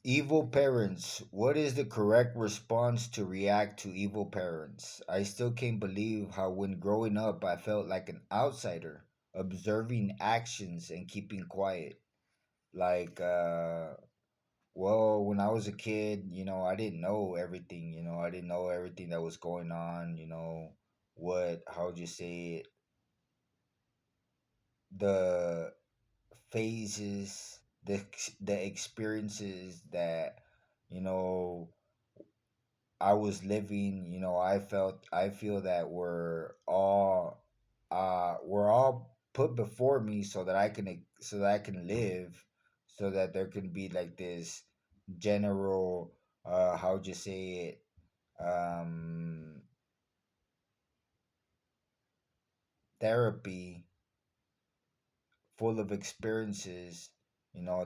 Evil parents. What is the correct response to react to evil parents? I still can't believe how, when growing up, I felt like an outsider, observing actions and keeping quiet. Like, well, when I was a kid, I didn't know everything. I didn't know everything that was going on. How would you say it? The phases, the experiences that, you know, I was living, I feel that we're all put before me so that I can live, so that there can be like this general, how would you say it, um therapy full of experiences,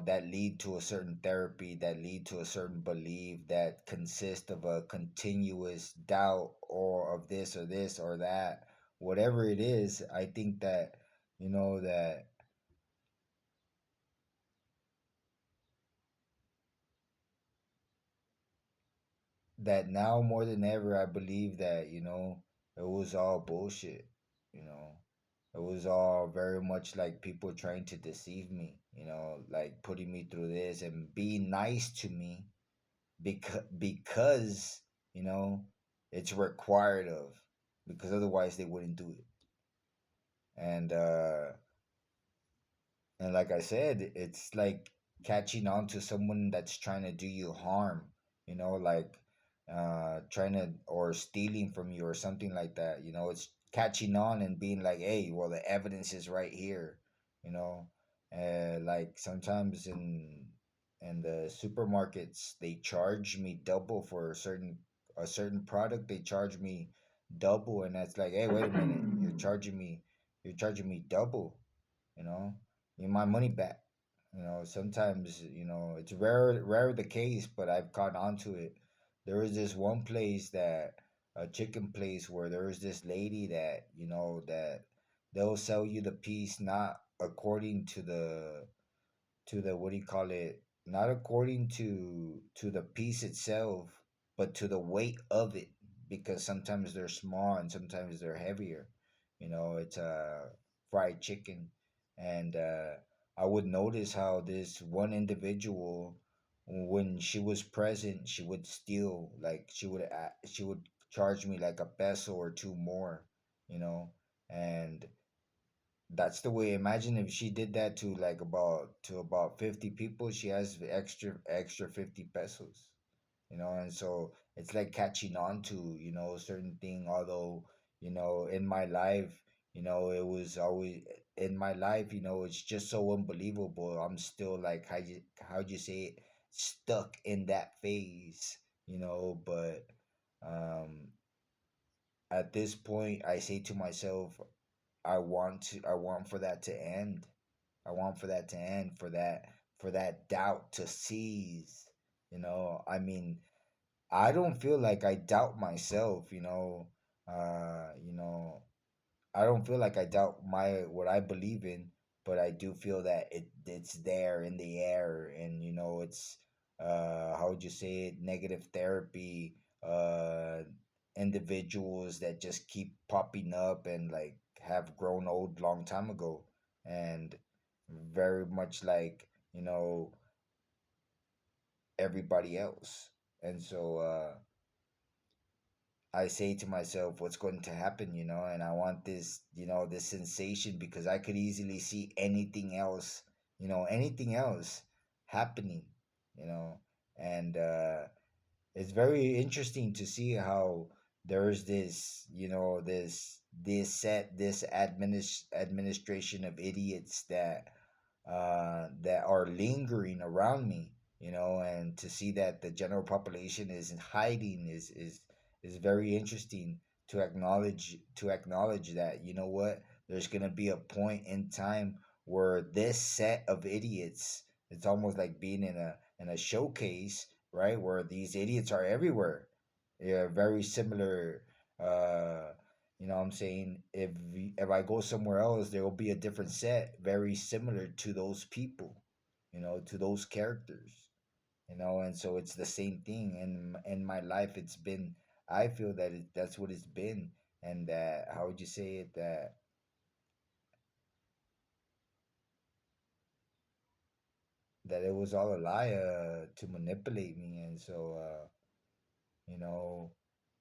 that lead to a certain therapy, that lead to a certain belief, that consist of a continuous doubt, or of this or that, whatever it is. I think that, you know, that that now more than ever, I believe that, it was all bullshit. You know, it was all very much like people trying to deceive me, like putting me through this and being nice to me, because you know it's required of, because otherwise they wouldn't do it. And like I said, it's like catching on to someone that's trying to do you harm, like trying to, or stealing from you or something like that. It's catching on and being like, hey, well, the evidence is right here. you know like sometimes in the supermarkets, they charge me double for a certain product. They charge me double, and that's like, hey, wait a minute, you're charging me double. you know Need my money back. Sometimes, it's rare the case, but I've caught on to it. There was this one place, that a chicken place, where there was this lady that, that they'll sell you the piece not according to the what do you call it, not according to the piece itself, but to the weight of it, because sometimes they're small and sometimes they're heavier. It's a fried chicken. And I would notice how this one individual, when she was present, she would steal, like she would charge me like a peso or two more. you know and that's the way. Imagine if she did that to about 50 people. She has the extra 50 pesos. And so it's like catching on to, a certain thing. Although, in my life, it was always in my life, it's just so unbelievable. I'm still like, how'd you say it, stuck in that phase. But um at this point, I say to myself, I want for that to end. I want for that to end, for that doubt to cease. I mean, I don't feel like I doubt myself. Uh, you know, I don't feel like I doubt my what I believe in, but I do feel that it's there in the air. And it's, how would you say it, negative therapy, individuals that just keep popping up and like have grown old long time ago, and very much like, everybody else. And so I say to myself, what's going to happen, and I want this sensation, because I could easily see anything else happening, you know, and it's very interesting to see how there's this administration of idiots that are lingering around me, and to see that the general population is in hiding is very interesting, to acknowledge that, what, there's gonna be a point in time where this set of idiots, it's almost like being in a showcase, right, where these idiots are everywhere. They're very similar. What I'm saying, if I go somewhere else, there will be a different set, very similar to those people, to those characters. And so it's the same thing in my life. It's been, I feel that that's what it's been. And that, how would you say it, that it was all a lie, to manipulate me. And so, you know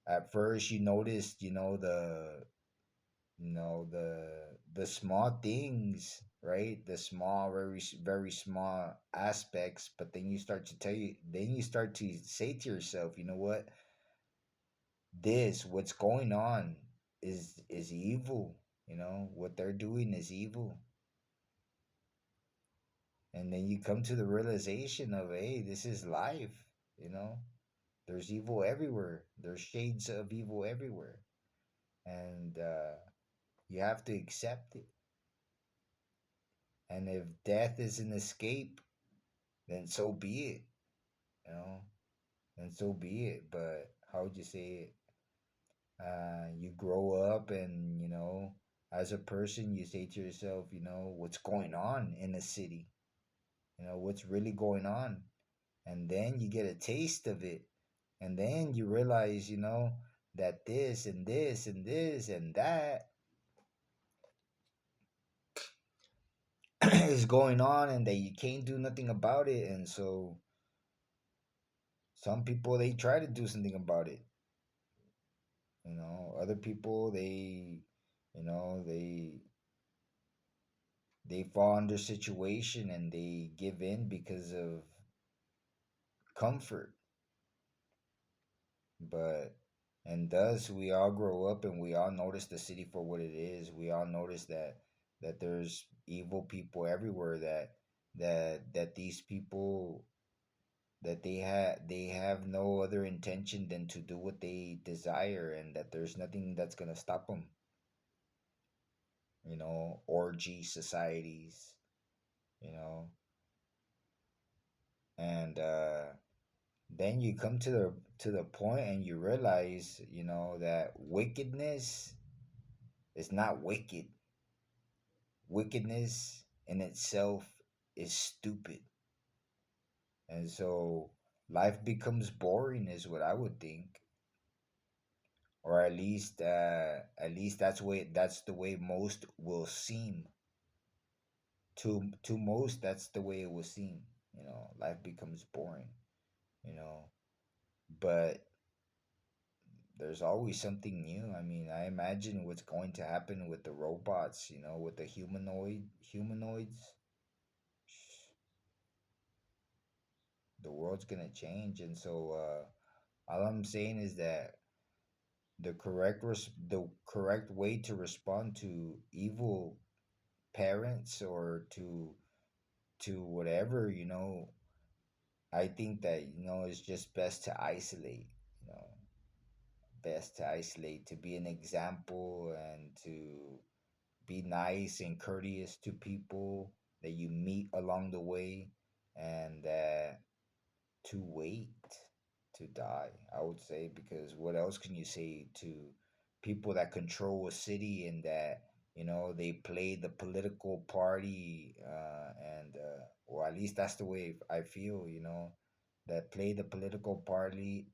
at first you noticed, the small things, right? The small, very small aspects. But then you start to say to yourself, you know what, what's going on is evil. What they're doing is evil. And then you come to the realization of, hey, this is life. you know there's evil everywhere, there's shades of evil everywhere. And you have to accept it. And if death is an escape, then so be it. You know, then so be it. But how would you say it? You grow up, and as a person, you say to yourself, what's going on in the city? What's really going on? And then you get a taste of it, and then you realize, that this and this and this and that is going on, and that you can't do nothing about it. And so some people, they try to do something about it. Other people, you know they they fall under situation, and they give in because of comfort. But and thus we all grow up, and we all notice the city for what it is. We all notice that there's evil people everywhere, that these people, that they have no other intention than to do what they desire, and that there's nothing that's going to stop them. Orgy societies, you know and then you come to the point, and you realize, that wickedness is not wicked. Wickedness in itself is stupid. And so life becomes boring, is what I would think. Or at least that's the way most will seem. To most, that's the way it will seem. Life becomes boring. you know but there's always something new. I mean, I imagine what's going to happen with the robots, with the humanoids. The world's gonna change. And so, all I'm saying is that the correct way to respond to evil parents, or to whatever, I think that, it's just best to isolate. You know, to be an example, and to be nice and courteous to people that you meet along the way, and to wait to die, I would say. Because what else can you say to people that control a city, and that, they play the political party, and or at least that's the way I feel, that play the political party,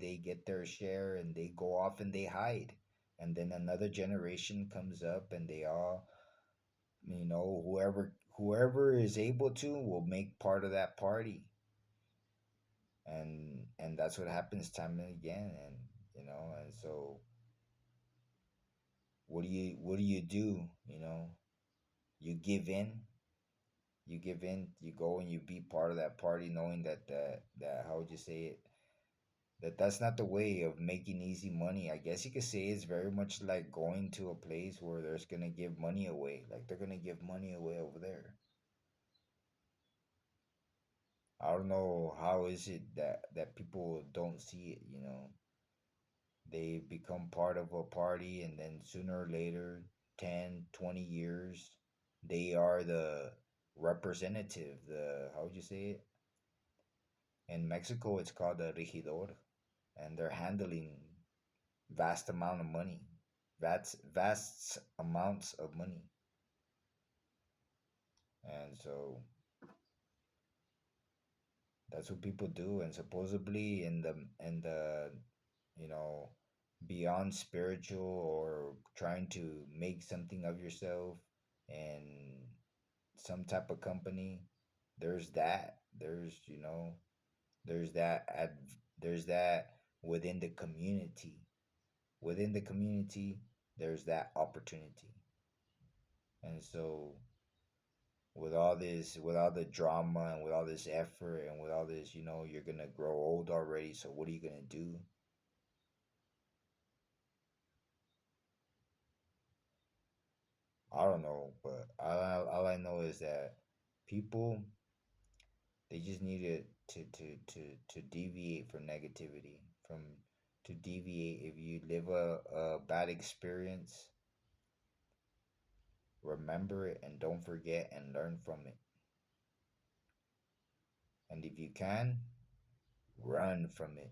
they get their share, and they go off and they hide. And then another generation comes up, and they all, whoever is able to, will make part of that party. And that's what happens time and again. And so, what do you do? You give in. You go and you be part of that party, knowing that how would you say it, that's not the way of making easy money. I guess you could say it's very much like going to a place where there's gonna give money away, like they're gonna give money away over there. I don't know how is it that people don't see it. They become part of a party, and then sooner or later, 10, 20 years, they are the representative. The How would you say it? In Mexico, it's called a regidor, and they're handling vast amount of money, vast amounts of money. And so, That's what people do, and supposedly in the you know beyond spiritual or trying to make something of yourself and some type of company, there's that. There's that at there's that within the community. Within the community, there's that opportunity. And so with all the drama and with all this effort and with all this, you're gonna grow old already. So what are you gonna do? I don't know, but all I know is that people they just need to deviate from negativity, from to deviate. If you live a bad experience, remember it and don't forget and learn from it. And if you can, run from it.